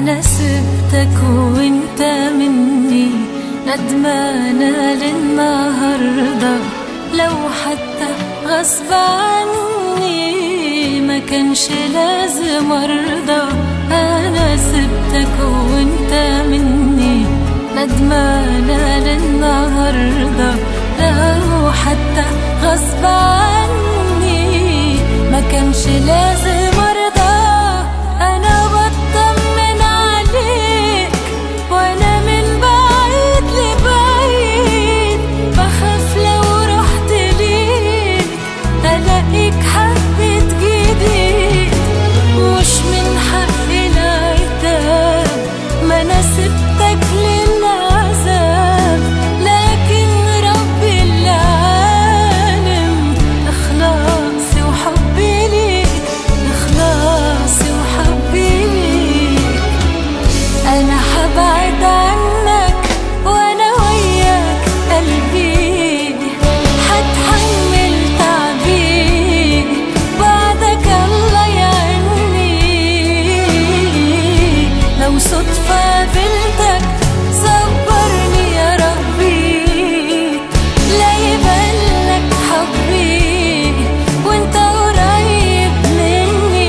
أنا سبتك وانت مني ندمانة للنهاردة، لو حتى غصب عني ما كانش لازم أرضى. أنا سبتك وانت مني ندمانة للنهاردة، لو حتى غصب عني ما كانش لازم أرضى. أنا بطمن عليك وأنا من بعيد لبعيد، بخاف لو رحت ليك ألاقيك حبيت جديد. مش من حقي العتاب، ما أنا سبتك للعذاب، لكن ربي اللي عالم إخلاصي وحبي ليك، إخلاصي وحبي ليك. أنا حبعد عنك وأنا وياك قلبي، حتحمل تعبي بعدك الله يعني. لو صدفة قابلتك صبرني يا ربي، لا يبانلك حبي وانت قريب مني.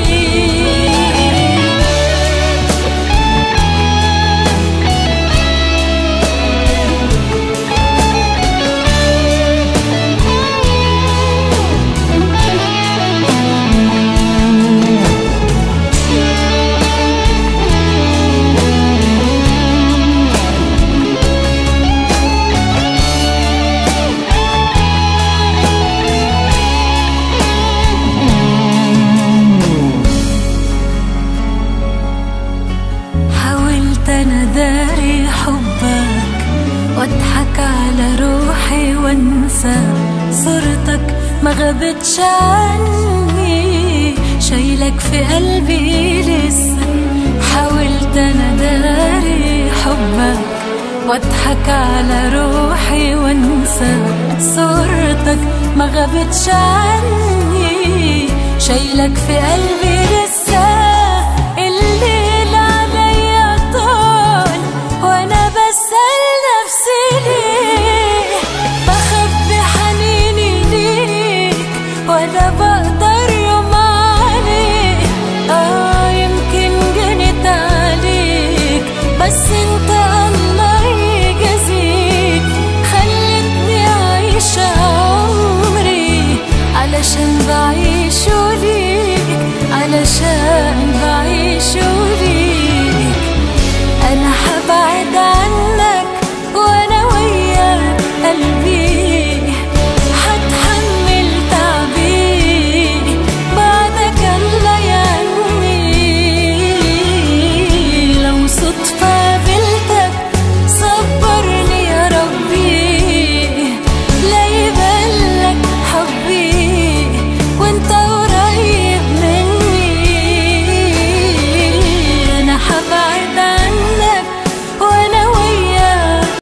حاولت أنا داري حبك واضحك على روحي وانسى صورتك ما غابتش عني، شايلك في قلبي لسه. حاولت أنا داري حبك واضحك على روحي وانسى صورتك ما غابتش عني، شايلك في قلبي